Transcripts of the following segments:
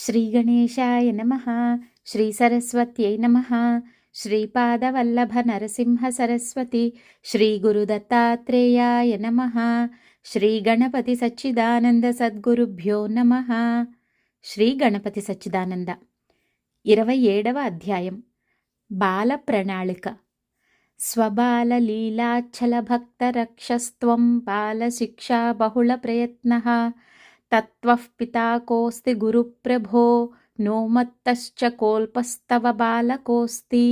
శ్రీగణేశాయ నమః. శ్రీ సరస్వత్యై నమః. శ్రీపాదవల్లభ నరసింహ సరస్వతి శ్రీ గురుదత్తాత్రేయాయ నమః. శ్రీ గణపతి సచ్చిదానంద సద్గురుభ్యో నమః. శ్రీ గణపతి సచ్చిదానంద 27వ అధ్యాయం. బాల ప్రణాళిక. స్వబాల లీలాచ్చల భక్త రక్షస్త్వం బాలశిక్షా బహుళ ప్రయత్నః తత్వః పితా కోస్తి గురుప్రభో నో మత్తశ్చ కోల్పస్తవ బాలకోస్తి.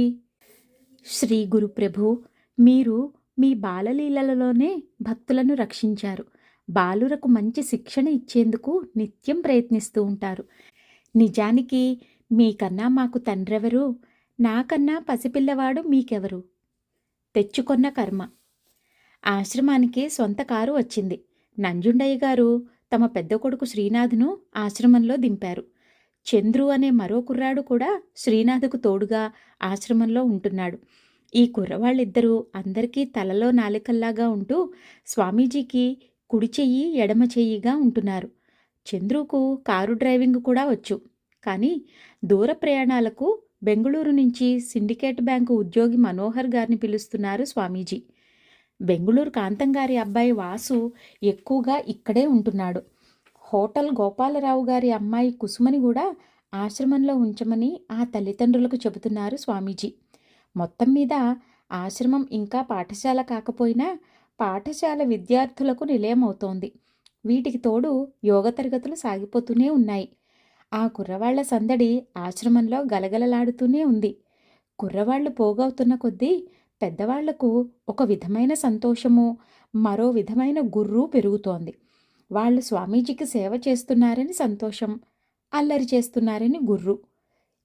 శ్రీ గురుప్రభు, మీరు మీ బాలలీలలలోనే భక్తులను రక్షించారు. బాలురకు మంచి శిక్షణ ఇచ్చేందుకు నిత్యం ప్రయత్నిస్తూ ఉంటారు. నిజానికి మీకన్నా మాకు తండ్రెవరు? నాకన్నా పసిపిల్లవాడు మీకెవరు? తెచ్చుకొన్న కర్మ. ఆశ్రమానికి సొంత కారు వచ్చింది. నంజుండయ్య గారు తమ పెద్ద కొడుకు శ్రీనాథ్ను ఆశ్రమంలో దింపారు. చంద్రు అనే మరో కుర్రాడు కూడా శ్రీనాథ్కు తోడుగా ఆశ్రమంలో ఉంటున్నాడు. ఈ కుర్రవాళ్ళిద్దరూ అందరికీ తలలో నాలికల్లాగా ఉంటూ స్వామీజీకి కుడి చెయ్యి ఎడమ చెయ్యిగా ఉంటున్నారు. చంద్రుకు కారు డ్రైవింగ్ కూడా వచ్చు. కానీ దూర ప్రయాణాలకు బెంగుళూరు నుంచి సిండికేట్ బ్యాంకు ఉద్యోగి మనోహర్ గారిని పిలుస్తున్నారు స్వామీజీ. బెంగుళూరు కాంతం గారి అబ్బాయి వాసు ఎక్కువగా ఇక్కడే ఉంటున్నాడు. హోటల్ గోపాలరావు గారి అమ్మాయి కుసుమని కూడా ఆశ్రమంలో ఉంచమని ఆ తల్లిదండ్రులకు చెబుతున్నారు స్వామీజీ. మొత్తం మీద ఆశ్రమం ఇంకా పాఠశాల కాకపోయినా పాఠశాల విద్యార్థులకు నిలయమవుతోంది. వీటికి తోడు యోగ తరగతులు సాగిపోతూనే ఉన్నాయి. ఆ కుర్రవాళ్ల సందడి ఆశ్రమంలో గలగలలాడుతూనే ఉంది. కుర్రవాళ్లు పోగవుతున్న కొద్దీ పెద్దవాళ్లకు ఒక విధమైన సంతోషము, మరో విధమైన గుర్రు పెరుగుతోంది. వాళ్ళు స్వామీజీకి సేవ చేస్తున్నారని సంతోషం, అల్లరి చేస్తున్నారని గుర్రు.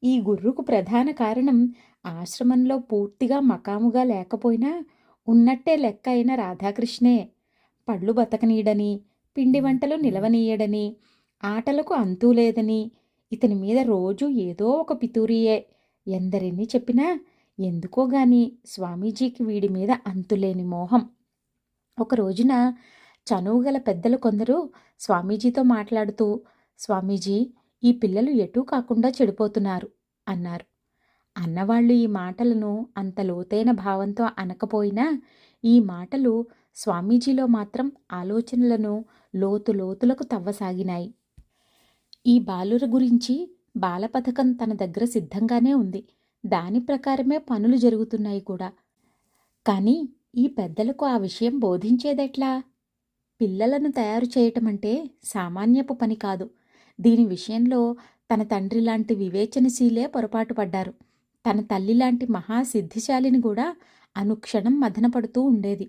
ఈ గుర్రుకు ప్రధాన కారణం ఆశ్రమంలో పూర్తిగా మకాముగా లేకపోయినా ఉన్నట్టే లెక్క అయిన రాధాకృష్ణే. పళ్ళు బతకనీయడని, పిండి వంటలు నిలవనీయడని, ఆటలకు అంతూ లేదని ఇతని మీద రోజూ ఏదో ఒక పితూరియే. ఎందరిని చెప్పినా ఎందుకో గాని స్వామీజీకి వీడి మీద అంతులేని మోహం. ఒక రోజున చనువుగల పెద్దలు కొందరు స్వామీజీతో మాట్లాడుతూ, స్వామీజీ, ఈ పిల్లలు ఎటూ కాకుండా చెడిపోతున్నారు అన్నారు. అన్నవాళ్లు ఈ మాటలను అంత లోతైన భావంతో అనకపోయినా ఈ మాటలు స్వామీజీలో మాత్రం ఆలోచనలను లోతులకు తవ్వసాగినాయి. ఈ బాలుర గురించి బాల పథకం తన దగ్గర సిద్ధంగానే ఉంది. దాని ప్రకారమే పనులు జరుగుతున్నాయి కూడా. కానీ ఈ పెద్దలకు ఆ విషయం బోధించేదెట్లా? పిల్లలను తయారు చేయటమంటే సామాన్యపు పని కాదు. దీని విషయంలో తన తండ్రి లాంటి వివేచనశీలే పొరపాటు పడ్డారు. తన తల్లి లాంటి మహాసిద్ధిశాలిని కూడా అనుక్షణం మదనపడుతూ ఉండేది.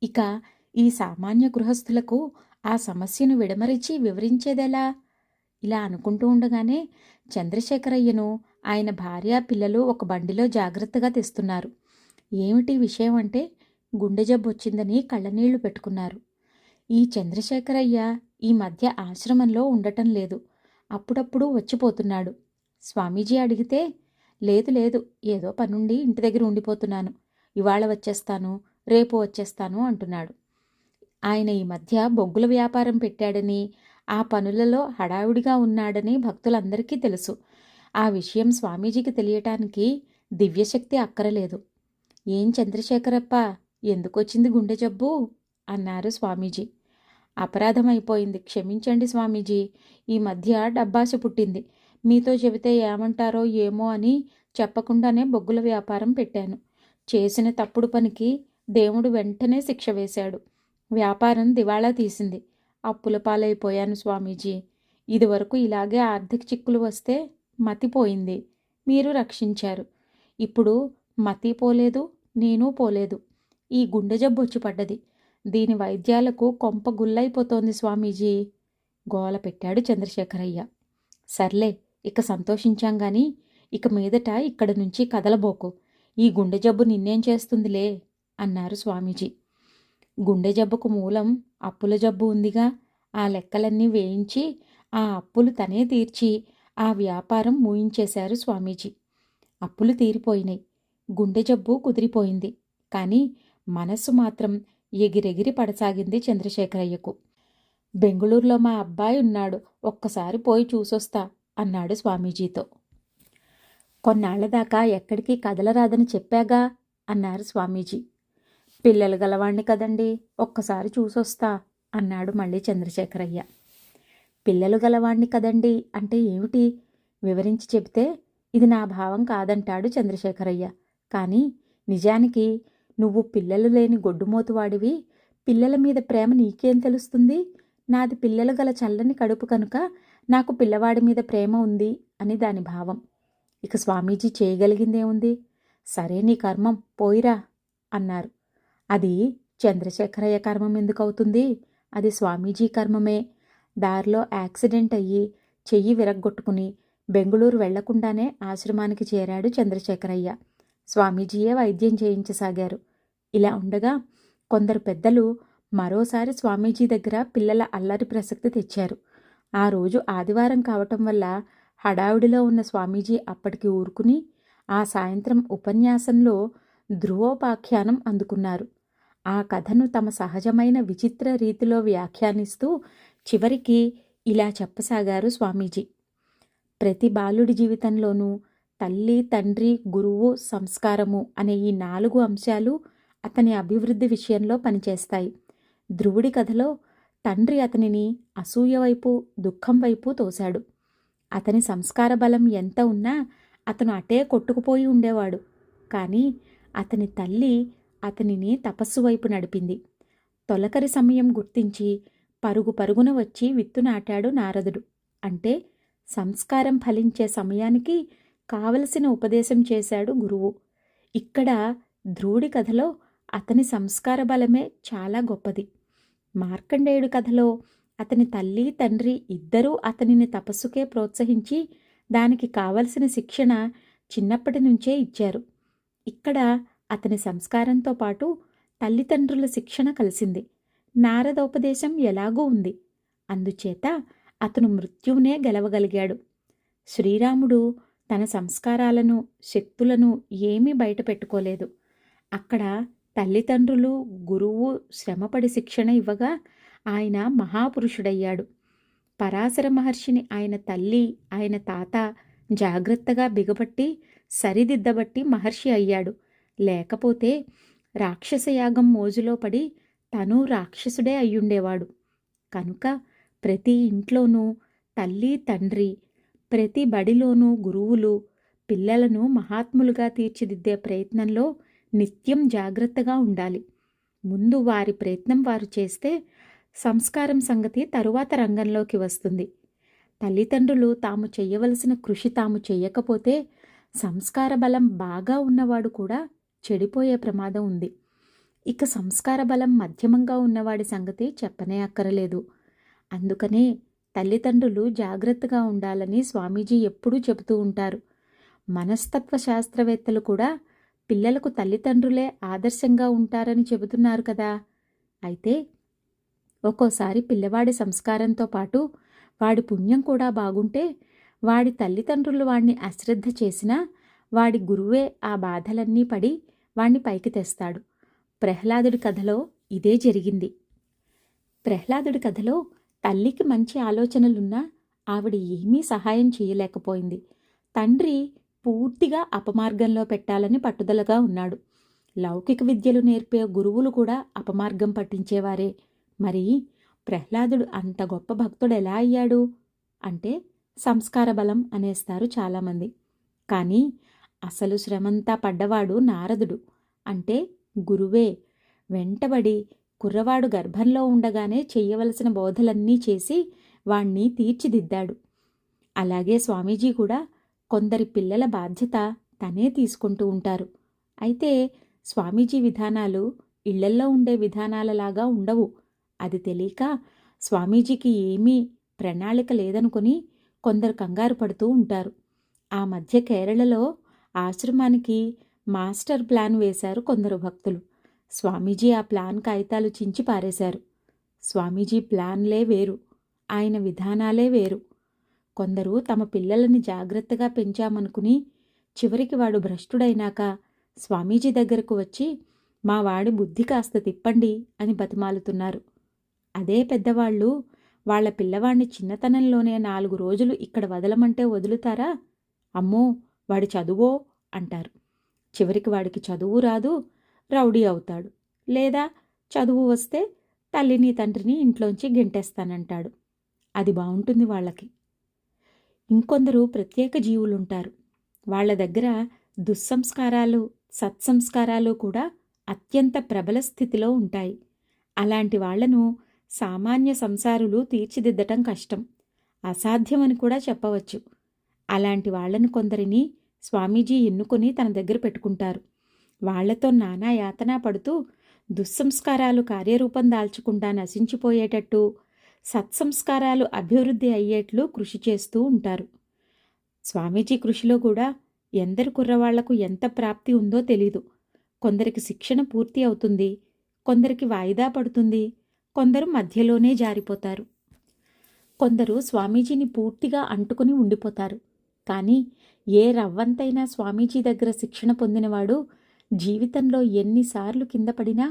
ఇక ఈ సామాన్య గృహస్థులకు ఆ సమస్యను విడమరిచి వివరించేదెలా? ఇలా అనుకుంటూ ఉండగానే చంద్రశేఖరయ్యను ఆయన భార్య పిల్లలు ఒక బండిలో జాగ్రత్తగా తెస్తున్నారు. ఏమిటి విషయం అంటే గుండె జబ్బు వచ్చిందని కళ్ళనీళ్లు పెట్టుకున్నారు. ఈ చంద్రశేఖరయ్య ఈ మధ్య ఆశ్రమంలో ఉండటం లేదు. అప్పుడప్పుడు వచ్చిపోతున్నాడు. స్వామీజీ అడిగితే, లేదు ఏదో పనుండి ఇంటి దగ్గర ఉండిపోతున్నాను, ఇవాళ వచ్చేస్తాను, రేపు వచ్చేస్తాను అంటున్నాడు. ఆయన ఈ మధ్య బొగ్గుల వ్యాపారం పెట్టాడని, ఆ పనులలో హడావుడిగా ఉన్నాడని భక్తులందరికీ తెలుసు. ఆ విషయం స్వామీజీకి తెలియటానికి దివ్యశక్తి అక్కరలేదు. ఏం చంద్రశేఖరప్ప, ఎందుకొచ్చింది గుండె జబ్బు అన్నారు స్వామీజీ. అపరాధమైపోయింది, క్షమించండి స్వామీజీ. ఈ మధ్య డబ్బాస పుట్టింది. మీతో చెబితే ఏమంటారో ఏమో అని చెప్పకుండానే బొగ్గుల వ్యాపారం పెట్టాను. చేసిన తప్పుడు పనికి దేవుడు వెంటనే శిక్ష వేశాడు. వ్యాపారం దివాళా తీసింది. అప్పుల పాలైపోయాను స్వామీజీ. ఇదివరకు ఇలాగే ఆర్థిక చిక్కులు వస్తే మతిపోయింది. మీరు రక్షించారు. ఇప్పుడు మతి పోలేదు, నేను పోలేదు. ఈ గుండె జబ్బు వచ్చి పడ్డది. దీని వైద్యాలకు కొంప గుల్లైపోతోంది స్వామీజీ గోల పెట్టాడు చంద్రశేఖరయ్య. సర్లే, ఇక సంతోషించాం గాని ఇక మీదట ఇక్కడి నుంచి కదలబోకు. ఈ గుండె జబ్బు నిన్నేం చేస్తుందిలే అన్నారు స్వామీజీ. గుండె జబ్బుకు మూలం అప్పుల జబ్బు ఉందిగా. ఆ లెక్కలన్నీ వేయించి ఆ అప్పులు తనే తీర్చి ఆ వ్యాపారం మూయించేశారు స్వామీజీ. అప్పులు తీరిపోయినాయి. గుండె జబ్బు కుదిరిపోయింది. కానీ మనస్సు మాత్రం ఎగిరెగిరి పడసాగింది చంద్రశేఖరయ్యకు. బెంగుళూరులో మా అబ్బాయి ఉన్నాడు, ఒక్కసారి పోయి చూసొస్తా అన్నాడు స్వామీజీతో. కొన్నాళ్లదాకా ఎక్కడికి కదలరాదని చెప్పాగా అన్నారు స్వామీజీ. పిల్లలు గలవాణ్ణి కదండి, ఒక్కసారి చూసొస్తా అన్నాడు మళ్ళీ చంద్రశేఖరయ్య. పిల్లలు గలవాణ్ణి కదండి అంటే ఏమిటి వివరించి చెబితే ఇది నా భావం కాదంటాడు చంద్రశేఖరయ్య. కానీ నిజానికి నువ్వు పిల్లలు లేని గొడ్డుమోతువాడివి, పిల్లల మీద ప్రేమ నీకేం తెలుస్తుంది? నాది పిల్లలు గల చల్లని కడుపు కనుక నాకు పిల్లవాడి మీద ప్రేమ ఉంది అని దాని భావం. ఇక స్వామీజీ చేయగలిగిందేముంది? సరే నీ కర్మం పోయిరా అన్నారు. అది చంద్రశేఖరయ్య కర్మం ఎందుకవుతుంది? అది స్వామీజీ కర్మమే. దారిలో యాక్సిడెంట్ అయ్యి చెయ్యి విరగ్గొట్టుకుని బెంగుళూరు వెళ్లకుండానే ఆశ్రమానికి చేరాడు చంద్రశేఖరయ్య. స్వామీజీయే వైద్యం చేయించసాగారు. ఇలా ఉండగా కొందరు పెద్దలు మరోసారి స్వామీజీ దగ్గర పిల్లల అల్లరి ప్రసక్తి తెచ్చారు. ఆ రోజు ఆదివారం కావటం వల్ల హడావుడిలో ఉన్న స్వామీజీ అప్పటికి ఊరుకుని ఆ సాయంత్రం ఉపన్యాసంలో ధ్రువోపాఖ్యానం అందుకున్నారు. ఆ కథను తమ సహజమైన విచిత్ర రీతిలో వ్యాఖ్యానిస్తూ చివరికి ఇలా చెప్పసాగారు స్వామీజీ. ప్రతి బాలుడి జీవితంలోనూ తల్లి, తండ్రి, గురువు, సంస్కారము అనే ఈ 4 అంశాలు అతని అభివృద్ధి విషయంలో పనిచేస్తాయి. ధ్రువుడి కథలో తండ్రి అతనిని అసూయ వైపు, దుఃఖం వైపు తోశాడు. అతని సంస్కార బలం ఎంత ఉన్నా అతను అటే కొట్టుకుపోయి ఉండేవాడు. కానీ అతని తల్లి అతనిని తపస్సు వైపు నడిపింది. తొలకరి సమయం గుర్తించి పరుగు పరుగున వచ్చి విత్తు నాటాడు నారదుడు. అంటే సంస్కారం ఫలించే సమయానికి కావలసిన ఉపదేశం చేశాడు గురువు. ఇక్కడ ధ్రువుడి కథలో అతని సంస్కార బలమే చాలా గొప్పది. మార్కండేయుడి కథలో అతని తల్లి, తండ్రి ఇద్దరూ అతనిని తపస్సుకే ప్రోత్సహించి దానికి కావలసిన శిక్షణ చిన్నప్పటి నుంచే ఇచ్చారు. ఇక్కడ అతని సంస్కారంతో పాటు తల్లిదండ్రుల శిక్షణ కలిసింది. నారదోపదేశం ఎలాగూ ఉంది. అందుచేత అతను మృత్యువునే గెలవగలిగాడు. శ్రీరాముడు తన సంస్కారాలను, శక్తులను ఏమీ బయట పెట్టుకోలేదు. అక్కడ తల్లిదండ్రులు, గురువు శ్రమపడి శిక్షణ ఇవ్వగా ఆయన మహాపురుషుడయ్యాడు. పరాశర మహర్షిని ఆయన తల్లి, ఆయన తాత జాగ్రత్తగా బిగబట్టి సరిదిద్దబట్టి మహర్షి అయ్యాడు. లేకపోతే రాక్షసయాగం మోజులో పడి తను రాక్షసుడే అయ్యుండేవాడు. కనుక ప్రతి ఇంట్లోనూ తల్లి, తండ్రి, ప్రతి బడిలోనూ గురువులు పిల్లలను మహాత్ములుగా తీర్చిదిద్దే ప్రయత్నంలో నిత్యం జాగ్రత్తగా ఉండాలి. ముందు వారి ప్రయత్నం వారు చేస్తే సంస్కారం సంగతి తరువాత రంగంలోకి వస్తుంది. తల్లిదండ్రులు తాము చెయ్యవలసిన కృషి తాము చెయ్యకపోతే సంస్కార బలం బాగా ఉన్నవాడు కూడా చెడిపోయే ప్రమాదం ఉంది. ఇక సంస్కార బలం మధ్యమంగా ఉన్నవాడి సంగతి చెప్పనే అక్కరలేదు. అందుకనే తల్లిదండ్రులు జాగ్రత్తగా ఉండాలని స్వామీజీ ఎప్పుడూ చెబుతూ ఉంటారు. మనస్తత్వ శాస్త్రవేత్తలు కూడా పిల్లలకు తల్లిదండ్రులే ఆదర్శంగా ఉంటారని చెబుతున్నారు కదా. అయితే ఒక్కోసారి పిల్లవాడి సంస్కారంతో పాటు వాడి పుణ్యం కూడా బాగుంటే వాడి తల్లిదండ్రులు వాణ్ణి అశ్రద్ధ చేసినా వాడి గురువే ఆ బాధలన్నీ పడి వాణ్ణి పైకి తెస్తాడు. ప్రహ్లాదుడి కథలో ఇదే జరిగింది. ప్రహ్లాదుడి కథలో తల్లికి మంచి ఆలోచనలున్నా ఆవిడ ఏమీ సహాయం చేయలేకపోయింది. తండ్రి పూర్తిగా అపమార్గంలో పెట్టాలని పట్టుదలగా ఉన్నాడు. లౌకిక విద్యలు నేర్పే గురువులు కూడా అపమార్గం పట్టించేవారే. మరి ప్రహ్లాదుడు అంత గొప్ప భక్తుడు ఎలా అయ్యాడు అంటే సంస్కార బలం అనేస్తారు చాలామంది. కానీ అసలు శ్రమంతా పడ్డవాడు నారదుడు, అంటే గురువే. వెంటబడి కుర్రవాడు గర్భంలో ఉండగానే చెయ్యవలసిన బోధలన్నీ చేసి వాణ్ణి తీర్చిదిద్దాడు. అలాగే స్వామీజీ కూడా కొందరి పిల్లల బాధ్యత తనే తీసుకుంటూ ఉంటారు. అయితే స్వామీజీ విధానాలు ఇళ్లల్లో ఉండే విధానాలలాగా ఉండవు. అది తెలియక స్వామీజీకి ఏమీ ప్రణాళిక లేదనుకుని కొందరు కంగారు పడుతూ ఉంటారు. ఆ మధ్య కేరళలో ఆశ్రమానికి మాస్టర్ ప్లాన్ వేశారు కొందరు భక్తులు. స్వామీజీ ఆ ప్లాన్ కాగితాలు చించి పారేశారు. స్వామీజీ ప్లాన్లే వేరు, ఆయన విధానాలే వేరు. కొందరు తమ పిల్లలని జాగ్రత్తగా పెంచామనుకుని చివరికి వాడు భ్రష్టుడైనాక స్వామీజీ దగ్గరకు వచ్చి మా వాడి బుద్ధి కాస్త తిప్పండి అని బతిమాలుతున్నారు. అదే పెద్దవాళ్ళు వాళ్ళ పిల్లవాణ్ణి చిన్నతనంలోనే 4 రోజులు ఇక్కడ వదలమంటే వదులుతారా? అమ్మో, వాడి చదువో అంటారు. చివరికి వాడికి చదువు రాదు, రౌడీ అవుతాడు. లేదా చదువు వస్తే తల్లిని తండ్రిని ఇంట్లోంచి గెంటేస్తానంటాడు. అది బావుంటుంది వాళ్ళకి. ఇంకొందరు ప్రత్యేక జీవులుంటారు. వాళ్ళ దగ్గర దుస్సంస్కారాలు, సత్సంస్కారాలు కూడా అత్యంత ప్రబల స్థితిలో ఉంటాయి. అలాంటి వాళ్లను సామాన్య సంసారులు తీర్చిదిద్దటం కష్టం, అసాధ్యమని కూడా చెప్పవచ్చు. అలాంటి వాళ్లను కొందరిని స్వామీజీ ఎన్నుకొని తన దగ్గర పెట్టుకుంటారు. వాళ్లతో నానా యాతన పడుతూ దుస్సంస్కారాలు కార్యరూపం దాల్చకుండా నశించిపోయేటట్టు, సత్సంస్కారాలు అభివృద్ధి అయ్యేట్లు కృషి చేస్తూ ఉంటారు. స్వామీజీ కృషిలో కూడా ఎందరు కుర్రవాళ్లకు ఎంత ప్రాప్తి ఉందో తెలీదు. కొందరికి శిక్షణ పూర్తి అవుతుంది, కొందరికి వాయిదా పడుతుంది, కొందరు మధ్యలోనే జారిపోతారు. కొందరు స్వామీజీని పూర్తిగా అంటుకుని ఉండిపోతారు. కానీ ఏ రవ్వంతైనా స్వామీజీ దగ్గర శిక్షణ పొందినవాడు జీవితంలో ఎన్నిసార్లు కింద పడినా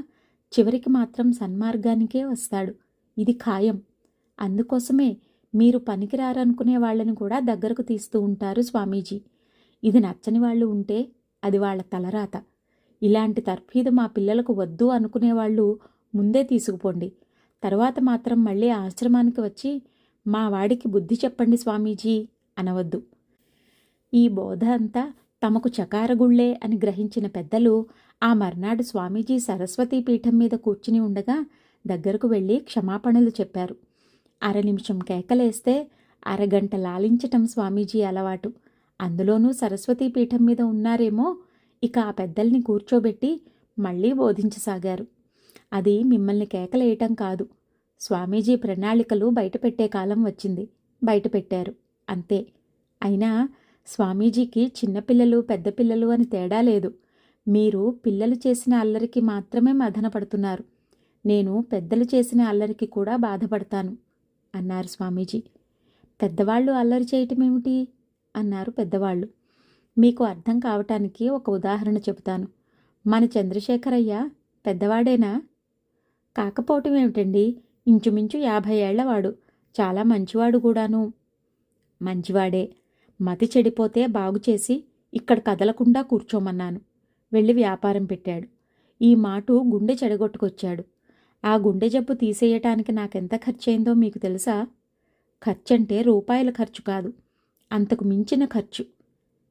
చివరికి మాత్రం సన్మార్గానికే వస్తాడు. ఇది ఖాయం. అందుకోసమే మీరు పనికిరారనుకునే వాళ్ళని కూడా దగ్గరకు తీస్తూ ఉంటారు స్వామీజీ. ఇది నచ్చని వాళ్ళు ఉంటే అది వాళ్ళ తలరాత. ఇలాంటి తర్ఫీదు మా పిల్లలకు వద్దు అనుకునేవాళ్ళు ముందే తీసుకుపోండి. తర్వాత మాత్రం మళ్ళీ ఆశ్రమానికి వచ్చి మా వాడికి బుద్ధి చెప్పండి స్వామీజీ అనవద్దు. ఈ బోధ అంతా తమకు చకారగుళ్లే అని గ్రహించిన పెద్దలు ఆ మర్నాడు స్వామీజీ సరస్వతీ పీఠం మీద కూర్చుని ఉండగా దగ్గరకు వెళ్ళి క్షమాపణలు చెప్పారు. 1/2 నిమిషం కేకలేస్తే అరగంట లాలించటం స్వామీజీ అలవాటు. అందులోనూ సరస్వతీ పీఠం మీద ఉన్నారేమో, ఇక ఆ పెద్దల్ని కూర్చోబెట్టి మళ్లీ బోధించసాగారు. అది మిమ్మల్ని కేకలేయటం కాదు. స్వామీజీ ప్రణాళికలు బయటపెట్టే కాలం వచ్చింది. బయటపెట్టారు అంతే. అయినా స్వామీజీకి చిన్నపిల్లలు పెద్ద పిల్లలు అని తేడా లేదు. మీరు పిల్లలు చేసిన అల్లరికి మాత్రమే మదనపడుతున్నారు. నేను పెద్దలు చేసిన అల్లరికి కూడా బాధపడతాను అన్నారు స్వామీజీ. పెద్దవాళ్ళు అల్లరి చేయటమేమిటి అన్నారు పెద్దవాళ్ళు. మీకు అర్థం కావటానికి ఒక ఉదాహరణ చెబుతాను. మన చంద్రశేఖరయ్య పెద్దవాడేనా? కాకపోవటం ఏమిటండి, ఇంచుమించు 50 ఏళ్లవాడు. చాలా మంచివాడు కూడాను. మంచివాడే. మతి చెడిపోతే బాగుచేసి ఇక్కడ కదలకుండా కూర్చోమన్నాను. వెళ్ళి వ్యాపారం పెట్టాడు. ఈ మాటు గుండె చెడగొట్టుకొచ్చాడు. ఆ గుండె జబ్బు తీసేయటానికి నాకెంత ఖర్చయిందో మీకు తెలుసా? ఖర్చంటే రూపాయల ఖర్చు కాదు, అంతకు మించిన ఖర్చు.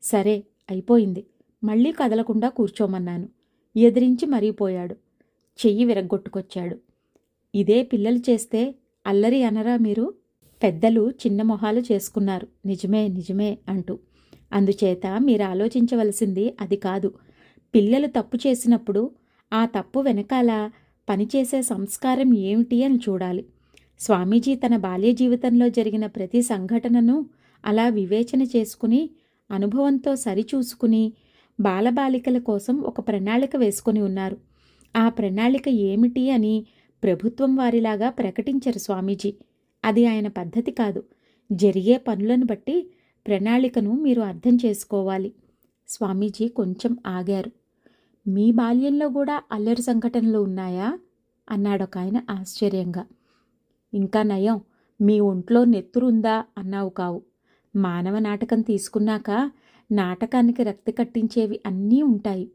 సరే, అయిపోయింది. మళ్ళీ కదలకుండా కూర్చోమన్నాను. ఎదిరించి మరీపోయాడు. చెయ్యి విరగ్గొట్టుకొచ్చాడు. ఇదే పిల్లలు చేస్తే అల్లరి అనరా మీరు? పెద్దలు చిన్న మొహాలు చేసుకున్నారు. నిజమే నిజమే అంటూ. అందుచేత మీరు ఆలోచించవలసింది అది కాదు. పిల్లలు తప్పు చేసినప్పుడు ఆ తప్పు వెనకాల పనిచేసే సంస్కారం ఏమిటి అని చూడాలి. స్వామీజీ తన బాల్య జీవితంలో జరిగిన ప్రతి సంఘటనను అలా వివేచన చేసుకుని, అనుభవంతో సరిచూసుకుని బాలబాలికల కోసం ఒక ప్రణాళిక వేసుకుని ఉన్నారు. ఆ ప్రణాళిక ఏమిటి అని ప్రభుత్వం వారిలాగా ప్రకటించరు స్వామీజీ. అది ఆయన పద్ధతి కాదు. జరిగే పనులను బట్టి ప్రణాళికను మీరు అర్థం చేసుకోవాలి. స్వామీజీ కొంచెం ఆగారు. మీ బాల్యంలో కూడా అల్లరి సంఘటనలు ఉన్నాయా అన్నాడొక ఆయన ఆశ్చర్యంగా. ఇంకా నయం, మీ ఒంట్లో నెత్తురుందా అన్నావు కావు. మానవ నాటకం తీసుకున్నాక నాటకానికి రక్తి కట్టించేవి అన్నీ ఉంటాయి.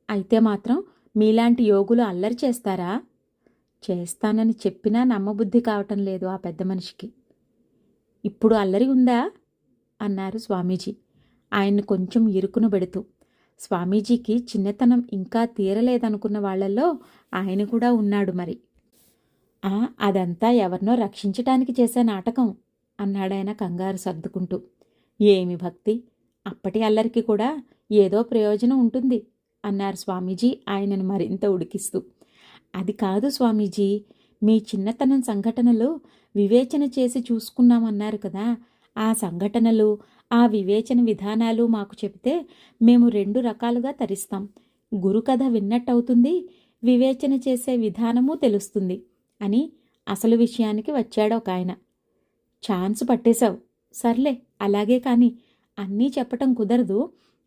అయితే మాత్రం మీలాంటి యోగులు అల్లరి చేస్తారా? చేస్తానని చెప్పినా నమ్మబుద్ధి కావటం లేదు ఆ పెద్ద మనిషికి. ఇప్పుడు అల్లరి ఉందా అన్నారు స్వామీజీ ఆయన్ని కొంచెం ఇరుకును పెడుతూ. స్వామీజీకి చిన్నతనం ఇంకా తీరలేదనుకున్న వాళ్లలో ఆయన కూడా ఉన్నాడు మరి. అదంతా ఎవరినో రక్షించటానికి చేసే నాటకం అన్నాడాయన కంగారు సర్దుకుంటూ. ఏమి భక్తి, అప్పటి అల్లరికి కూడా ఏదో ప్రయోజనం ఉంటుంది అన్నారు స్వామీజీ ఆయనను మరింత ఉడికిస్తూ. అది కాదు స్వామీజీ, మీ చిన్నతనం సంఘటనలు వివేచన చేసి చూసుకున్నామన్నారు కదా. ఆ సంఘటనలు, ఆ వివేచన విధానాలు మాకు చెబితే మేము 2 రకాలుగా తరిస్తాం. గురుకథ విన్నట్టవుతుంది, వివేచన చేసే విధానము తెలుస్తుంది అని అసలు విషయానికి వచ్చాడొక ఆయన. ఛాన్స్ పట్టేశావు. సర్లే, అలాగే కానీ అన్నీ చెప్పటం కుదరదు,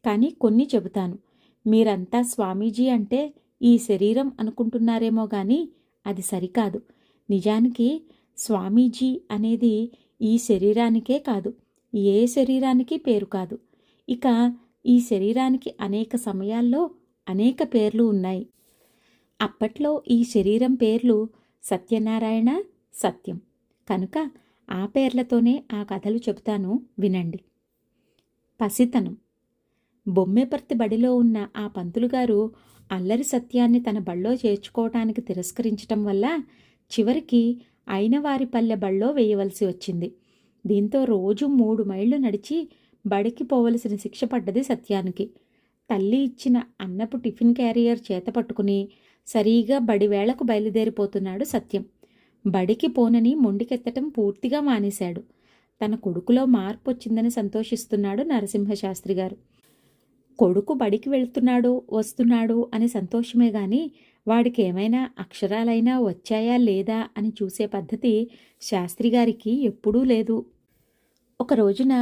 కానీ కొన్ని చెబుతాను. మీరంతా స్వామీజీ అంటే ఈ శరీరం అనుకుంటున్నారేమో గాని అది సరికాదు. నిజానికి స్వామీజీ అనేది ఈ శరీరానికే కాదు, ఏ శరీరానికి పేరు కాదు. ఇక ఈ శరీరానికి అనేక సమయాల్లో అనేక పేర్లు ఉన్నాయి. అప్పట్లో ఈ శరీరం పేర్లు సత్యనారాయణ, సత్యం. కనుక ఆ పేర్లతోనే ఆ కథలు చెబుతాను, వినండి. పసితనం. బొమ్మెపర్తి బడిలో ఉన్న ఆ పంతులుగారు అల్లరి సత్యాన్ని తన బళ్ళో చేర్చుకోవటానికి తిరస్కరించటం వల్ల చివరికి అయినవారిపల్లె బళ్ళో వేయవలసి వచ్చింది. దీంతో రోజు 3 మైళ్ళు నడిచి బడికి పోవలసిన శిక్ష పడ్డది సత్యానికి. తల్లి ఇచ్చిన అన్నపు టిఫిన్ క్యారియర్ చేత పట్టుకుని సరిగా బడివేళకు బయలుదేరిపోతున్నాడు సత్యం. బడికి పోనని మొండికెత్తటం పూర్తిగా మానేశాడు. తన కొడుకులో మార్పు వచ్చిందని సంతోషిస్తున్నాడు నరసింహశాస్త్రి గారు. కొడుకు బడికి వెళ్తున్నాడు, వస్తున్నాడు అని సంతోషమే గాని వాడికి ఏమైనా అక్షరాలైనా వచ్చాయా లేదా అని చూసే పద్ధతి శాస్త్రిగారికి ఎప్పుడూ లేదు. ఒక రోజున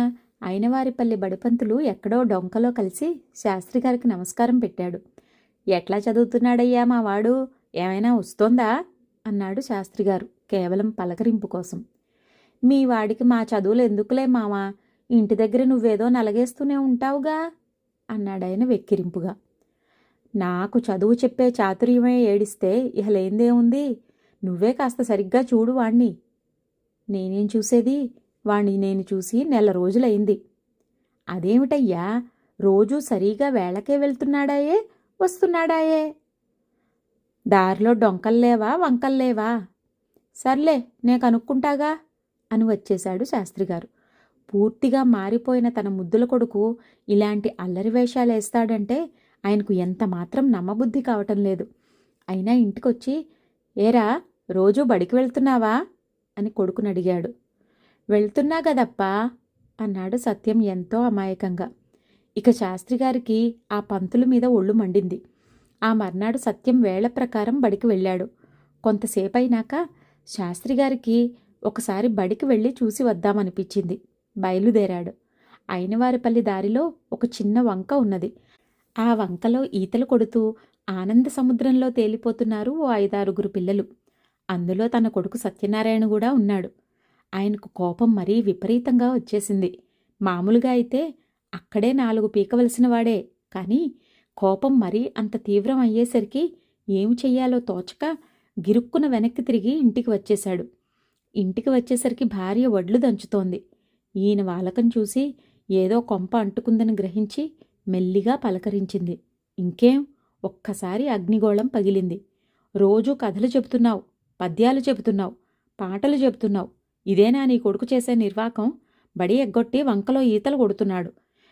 అయినవారిపల్లి బడిపంతులు ఎక్కడో డొంకలో కలిసి శాస్త్రిగారికి నమస్కారం పెట్టాడు. ఎట్లా చదువుతున్నాడయ్యా మా వాడు, ఏమైనా వస్తోందా అన్నాడు శాస్త్రిగారు కేవలం పలకరింపు కోసం. మీ వాడికి మా చదువులు ఎందుకులే మామా, ఇంటి దగ్గర నువ్వేదో నలగేస్తూనే ఉంటావుగా అన్నాడాయన వెక్కిరింపుగా. నాకు చదువు చెప్పే చాతుర్యమే ఏడిస్తే ఇహ లేందేముంది, నువ్వే కాస్త సరిగ్గా చూడు వాణ్ణి. నేనేం చూసేది, వాణ్ణి నేను చూసి 1 నెల రోజులైంది. అదేమిటయ్యా, రోజూ సరిగా వేళకే వెళ్తున్నాడాయే, వస్తున్నాడాయే? దారిలో డొంకల్లేవా, వంకల్లేవా? సర్లే నే కనుక్కుంటాగా అని వచ్చేశాడు శాస్త్రిగారు. పూర్తిగా మారిపోయిన తన ముద్దుల కొడుకు ఇలాంటి అల్లరి వేషాలేస్తాడంటే ఆయనకు ఎంత మాత్రం నమ్మబుద్ధి కావటం లేదు. అయినా ఇంటికొచ్చి, ఏరా రోజూ బడికి వెళ్తున్నావా అని కొడుకుని అడిగాడు. వెళ్తున్నా గదప్పా అన్నాడు సత్యం ఎంతో అమాయకంగా. ఇక శాస్త్రిగారికి ఆ పంతుల మీద ఒళ్ళు మండింది. ఆ మర్నాడు సత్యం వేళ ప్రకారం బడికి వెళ్ళాడు. కొంతసేపైనాక శాస్త్రిగారికి ఒకసారి బడికి వెళ్ళి చూసి వద్దామనిపించింది. బయలుదేరాడు. అయినవారిపల్లి దారిలో ఒక చిన్న వంక ఉన్నది. ఆ వంకలో ఈతలు కొడుతూ ఆనంద సముద్రంలో తేలిపోతున్నారు ఓ 5-6 పిల్లలు. అందులో తన కొడుకు సత్యనారాయణ కూడా ఉన్నాడు. ఆయనకు కోపం మరీ విపరీతంగా వచ్చేసింది. మామూలుగా అయితే అక్కడే 4 పీకవలసిన వాడే, కానీ కోపం మరీ అంత తీవ్రం అయ్యేసరికి ఏమి చెయ్యాలో తోచక గిరుక్కున వెనక్కి తిరిగి ఇంటికి వచ్చేశాడు. ఇంటికి వచ్చేసరికి భార్య వడ్లు దంచుతోంది. ఈయన వాలకం చూసి ఏదో కొంప అంటుకుందని గ్రహించి మెల్లిగా పలకరించింది. ఇంకేం, ఒక్కసారి అగ్నిగోళం పగిలింది. రోజూ కథలు చెబుతున్నావు, పద్యాలు చెబుతున్నావు, పాటలు చెబుతున్నావు, ఇదేనా నీ కొడుకు చేసే నిర్వాకం? బడి ఎగ్గొట్టి వంకలో ఈతలు కొడుతున్నాడు.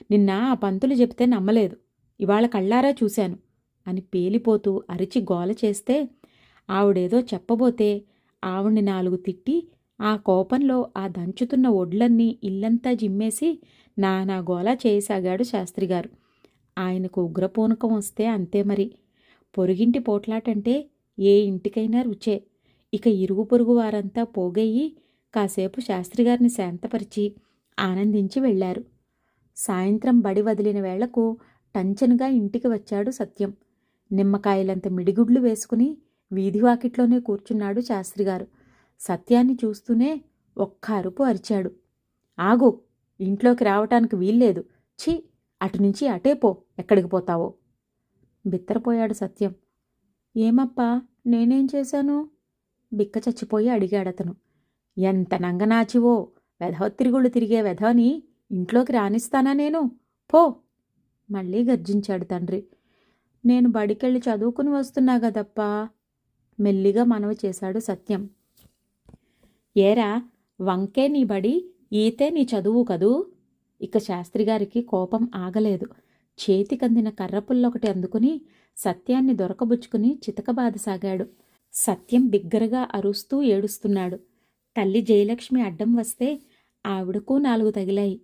నిన్న ఆ పంతులు చెబితే నమ్మలేదు, ఇవాళ కళ్ళారా చూశాను అని పేలిపోతూ అరిచి గోల చేస్తే ఆవిడేదో చెప్పబోతే ఆవిడ్ని 4 తిట్టి ఆ కోపంలో ఆ దంచుతున్న ఒడ్లన్నీ ఇల్లంతా జిమ్మేసి నానా గోలా చేయసాగాడు శాస్త్రిగారు. ఆయనకు ఉగ్రపూనకం వస్తే అంతే మరి. పొరుగింటి పోట్లాటంటే ఏ ఇంటికైనా రుచే. ఇక ఇరుగు పొరుగు వారంతా పోగయ్యి కాసేపు శాస్త్రిగారిని శాంతపరిచి ఆనందించి వెళ్లారు. సాయంత్రం బడి వదిలిన వేళకు టంచనుగా ఇంటికి వచ్చాడు సత్యం. నిమ్మకాయలంత మిడిగుడ్లు వేసుకుని వీధివాకిట్లోనే కూర్చున్నాడు శాస్త్రిగారు. సత్యాన్ని చూస్తూనే ఒక్క అరుపు అరిచాడు. ఆగు, ఇంట్లోకి రావటానికి వీల్లేదు. ఛీ, అటునుంచి అటే పో, ఎక్కడికి పోతావో. బిత్తరపోయాడు సత్యం. ఏమప్పా, నేనేం చేశాను? బిక్క చచ్చిపోయి అడిగాడతను. ఎంత నంగనాచివో, వెధవత్తిరుగుళ్ళు తిరిగే వెధవని ఇంట్లోకి రానిస్తానా నేను? పో, మళ్ళీ గర్జించాడు తండ్రి. నేను బడికెళ్ళి చదువుకుని వస్తున్నా గదప్పా, మెల్లిగా మనవి చేశాడు సత్యం. ఏరా, వంకే నీ బడి, ఈతే నీ చదువు కదూ? ఇక శాస్త్రిగారికి కోపం ఆగలేదు. చేతికందిన కర్రపుల్లొకటి అందుకుని సత్యాన్ని దొరకబుచ్చుకుని చితకబాదసాగాడు. సత్యం బిగ్గరగా అరుస్తూ ఏడుస్తున్నాడు. తల్లి జయలక్ష్మి అడ్డం వస్తే ఆవిడకు 4 తగిలాయి.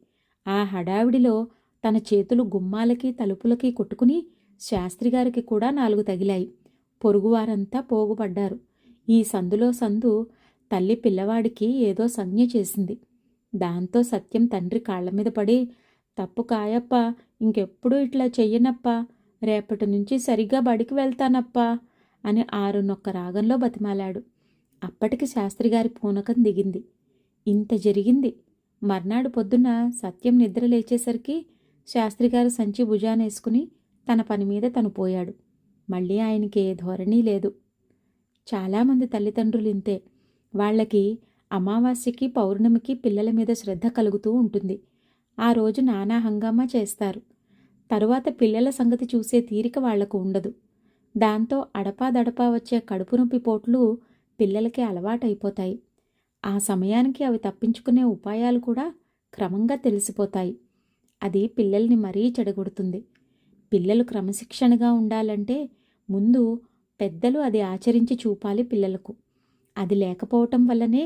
ఆ హడావిడిలో తన చేతులు గుమ్మాలకి తలుపులకి కొట్టుకుని శాస్త్రిగారికి కూడా 4 తగిలాయి. పొరుగువారంతా పోగుపడ్డారు. ఈ సందులో సందు తల్లి పిల్లవాడికి ఏదో సంజ్ఞ చేసింది. దాంతో సత్యం తండ్రి కాళ్లమీద పడి, తప్పు కాయప్ప, ఇంకెప్పుడూ ఇట్లా చెయ్యనప్పా, రేపటి నుంచి సరిగ్గా బడికి వెళ్తానప్పా అని 6 నొక్క రాగంలో బతిమాలాడు. అప్పటికి శాస్త్రిగారి పూనకం దిగింది. ఇంత జరిగింది. మర్నాడు పొద్దున్న సత్యం నిద్ర లేచేసరికి శాస్త్రిగారు సంచి భుజానేసుకుని తన పని మీద తను పోయాడు. మళ్ళీ ఆయనకి ఏ ధోరణి లేదు. చాలామంది తల్లిదండ్రులు ఇంతే. వాళ్ళకి అమావాస్యకి పౌర్ణమికి పిల్లల మీద శ్రద్ధ కలుగుతూ ఉంటుంది. ఆ రోజు నానా హంగామా చేస్తారు. తరువాత పిల్లల సంగతి చూసే తీరిక వాళ్లకు ఉండదు. దాంతో అడపాదడపా వచ్చే కడుపు నొప్పి పోట్లు పిల్లలకి అలవాటైపోతాయి. ఆ సమయానికి అవి తప్పించుకునే ఉపాయాలు కూడా క్రమంగా తెలిసిపోతాయి. అది పిల్లల్ని మరీ చెడగొడుతుంది. పిల్లలు క్రమశిక్షణగా ఉండాలంటే ముందు పెద్దలు అది ఆచరించి చూపాలి పిల్లలకు. అది లేకపోవటం వల్లనే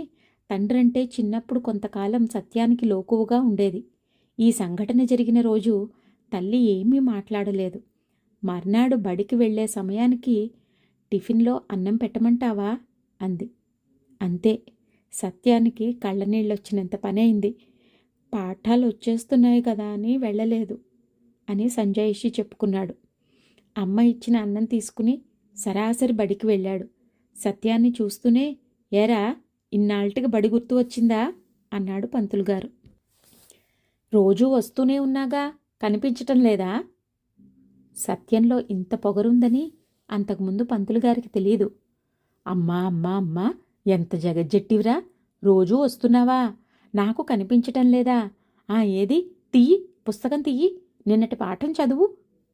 తండ్రంటే చిన్నప్పుడు కొంతకాలం సత్యానికి లోకువుగా ఉండేది. ఈ సంఘటన జరిగిన రోజు తల్లి ఏమీ మాట్లాడలేదు. మర్నాడు బడికి వెళ్లే సమయానికి టిఫిన్లో అన్నం పెట్టమంటావా అంది. అంతే. సత్యానికి కళ్ళనీళ్ళొచ్చినంత పనైంది. పాఠాలు వచ్చేస్తున్నాయి కదా అని వెళ్ళలేదు అని సంజయశ్రీ చెప్పుకున్నాడు. అమ్మ ఇచ్చిన అన్నం తీసుకుని సరాసరి బడికి వెళ్ళాడు. సత్యాన్ని చూస్తూనే, ఏరా ఇన్నాళ్ళకి బడి గుర్తు వచ్చిందా అన్నాడు పంతులుగారు. రోజూ వస్తూనే ఉన్నాగా, కనిపించటం లేదా? సత్యంలో ఇంత పొగరుందని అంతకుముందు పంతులుగారికి తెలీదు. అమ్మా అమ్మా అమ్మా, ఎంత జగజ్జెట్టివిరా, రోజూ వస్తున్నావా, నాకు కనిపించటం లేదా? ఏది తీయి, పుస్తకం తీయి, నిన్నటి పాఠం చదువు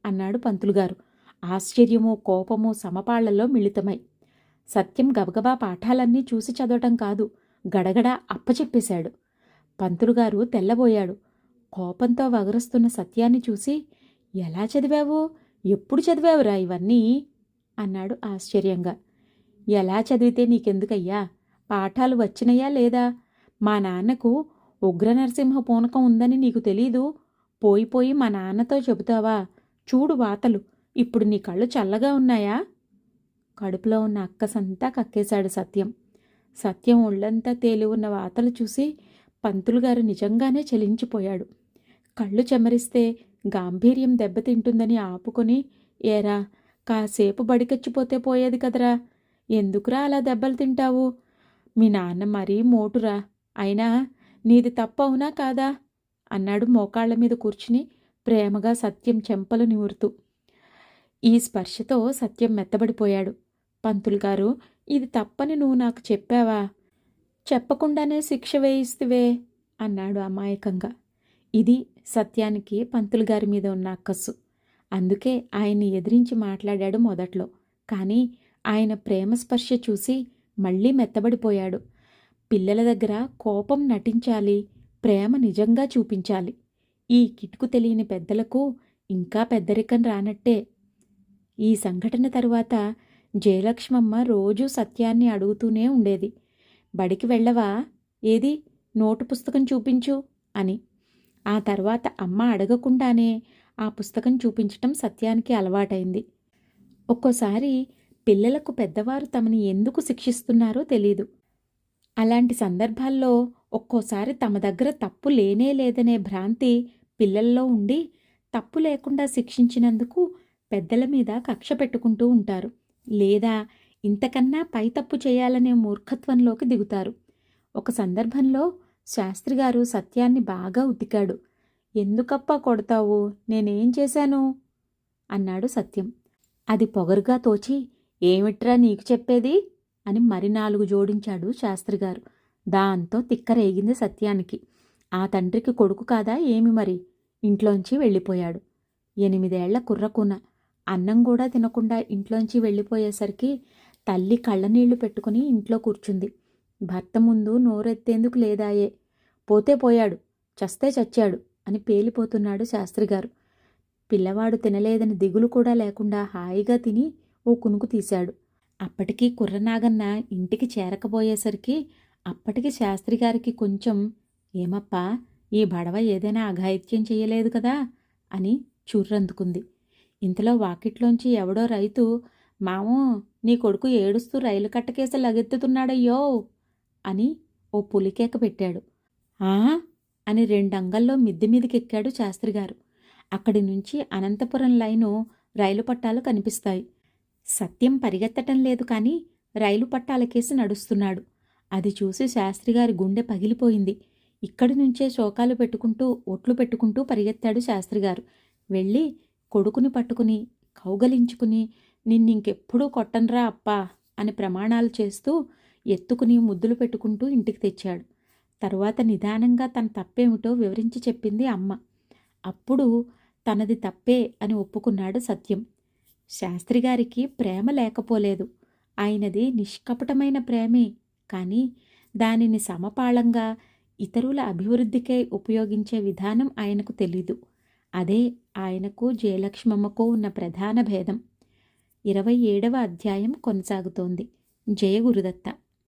అన్నాడు పంతులుగారు. ఆశ్చర్యము కోపము సమపాళ్లలో మిళితమై. సత్యం గబగబా పాఠాలన్నీ చూసి చదవటం కాదు, గడగడా అప్పచెప్పేశాడు. పంతులుగారు తెల్లబోయాడు. కోపంతో వగరుస్తున్న సత్యాన్ని చూసి, ఎలా చదివావు, ఎప్పుడు చదివావురా ఇవన్నీ అన్నాడు ఆశ్చర్యంగా. ఎలా చదివితే నీకెందుకయ్యా, పాఠాలు వచ్చినయా లేదా? మా నాన్నకు ఉగ్రనరసింహ పూనకం ఉందని నీకు తెలీదు. పోయి మా నాన్నతో చెబుతావా? చూడు వాతలు, ఇప్పుడు నీ కళ్ళు చల్లగా ఉన్నాయా? కడుపులో ఉన్న అక్కసంతా కక్కేశాడు సత్యం. సత్యం ఒళ్ళంతా తేలి ఉన్న వాతలు చూసి పంతులుగారు నిజంగానే చలించిపోయాడు. కళ్ళు చెమరిస్తే గాంభీర్యం దెబ్బతింటుందని ఆపుకొని, ఏరా కాసేపు బడికొచ్చిపోతే పోయేది కదరా, ఎందుకురా అలా దెబ్బలు తింటావు? మీ నాన్న మరీ మోటురా, అయినా నీది తప్పవునా కాదా అన్నాడు మోకాళ్ల మీద కూర్చుని ప్రేమగా సత్యం చెంపలు నిమురుతూ. ఈ స్పర్శతో సత్యం మెత్తబడిపోయాడు. పంతులుగారు, ఇది తప్పని నువ్వు నాకు చెప్పావా? చెప్పకుండానే శిక్ష వేయిస్తువే అన్నాడు అమాయకంగా. ఇది సత్యానికి పంతులుగారి మీద ఉన్న అక్కస్సు. అందుకే ఆయన్ని ఎదిరించి మాట్లాడాడు మొదట్లో. కానీ ఆయన ప్రేమ స్పర్శ చూసి మళ్ళీ మెత్తబడిపోయాడు. పిల్లల దగ్గర కోపం నటించాలి, ప్రేమ నిజంగా చూపించాలి. ఈ కిటుకు తెలియని పెద్దలకు ఇంకా పెద్దరికం రానట్టే. ఈ సంఘటన తరువాత జయలక్ష్మమ్మ రోజూ సత్యాన్ని అడుగుతూనే ఉండేది. బడికి వెళ్ళవా, ఏది నోటు పుస్తకం చూపించు అని. ఆ తర్వాత అమ్మ అడగకుండానే ఆ పుస్తకం చూపించటం సత్యానికి అలవాటైంది. ఒక్కోసారి పిల్లలకు పెద్దవారు తమని ఎందుకు శిక్షిస్తున్నారో తెలీదు. అలాంటి సందర్భాల్లో ఒక్కోసారి తమ దగ్గర తప్పు లేనే లేదనే భ్రాంతి పిల్లల్లో ఉండి తప్పు లేకుండా శిక్షించినందుకు పెద్దల మీద కక్ష పెట్టుకుంటూ ఉంటారు. లేదా ఇంతకన్నా పై తప్పు చేయాలనే మూర్ఖత్వంలోకి దిగుతారు. ఒక సందర్భంలో శాస్త్రిగారు సత్యాన్ని బాగా ఉతికాడు. ఎందుకప్పా కొడతావు, నేనేం చేశాను అన్నాడు సత్యం. అది పొగరుగా తోచి, ఏమిట్రా నీకు చెప్పేది అని మరి 4 జోడించాడు శాస్త్రిగారు. దాంతో తిక్కరేగింది సత్యానికి. ఆ తండ్రికి కొడుకు కాదా ఏమి మరి? ఇంట్లోంచి వెళ్ళిపోయాడు. 8 ఏళ్ల కుర్రకూన అన్నం కూడా తినకుండా ఇంట్లోంచి వెళ్ళిపోయేసరికి తల్లి కళ్ళనీళ్లు పెట్టుకుని ఇంట్లో కూర్చుంది. భర్త ముందు నోరెత్తేందుకు లేదాయే. పోతే పోయాడు, చస్తే చచ్చాడు అని పేలిపోతున్నాడు శాస్త్రిగారు. పిల్లవాడు తినలేదని దిగులు కూడా లేకుండా హాయిగా తిని ఓ కునుకు తీశాడు. అప్పటికీ కుర్రనాగన్న ఇంటికి చేరకపోయేసరికి అప్పటికి శాస్త్రిగారికి కొంచెం, ఏమప్పా ఈ బడవ ఏదైనా అఘాయిత్యం చెయ్యలేదు కదా అని చుర్రందుకుంది. ఇంతలో వాకిట్లోంచి ఎవడో రైతు, మామూ నీ కొడుకు ఏడుస్తూ రైలు కట్టకేసి లగెత్తుతున్నాడయ్యో అని ఓ పులికేక పెట్టాడు. అని 2 అంగల్లో మిద్దె మీదకెక్కాడు శాస్త్రిగారు. అక్కడి నుంచి అనంతపురం లైను రైలు పట్టాలు కనిపిస్తాయి. సత్యం పరిగెత్తటం లేదు కానీ రైలు పట్టాలకేసి నడుస్తున్నాడు. అది చూసి శాస్త్రిగారి గుండె పగిలిపోయింది. ఇక్కడి నుంచే శోకాలు పెట్టుకుంటూ ఒట్లు పెట్టుకుంటూ పరిగెత్తాడు శాస్త్రిగారు. వెళ్ళి కొడుకుని పట్టుకుని కౌగలించుకుని, నిన్నింకెప్పుడూ కొట్టన్రా అప్పా అని ప్రమాణాలు చేస్తూ ఎత్తుకుని ముద్దులు పెట్టుకుంటూ ఇంటికి తెచ్చాడు. తరువాత నిదానంగా తన తప్పేమిటో వివరించి చెప్పింది అమ్మ. అప్పుడు తనది తప్పే అని ఒప్పుకున్నాడు సత్యం. శాస్త్రిగారికి ప్రేమ లేకపోలేదు. ఆయనది నిష్కపటమైన ప్రేమే. కానీ దానిని సమపాళంగా ఇతరుల అభివృద్ధికై ఉపయోగించే విధానం ఆయనకు తెలీదు. అదే ఆయనకు జయలక్ష్మమ్మకు ఉన్న ప్రధాన భేదం. 27వ అధ్యాయం కొనసాగుతోంది. జయ గురుదత్త.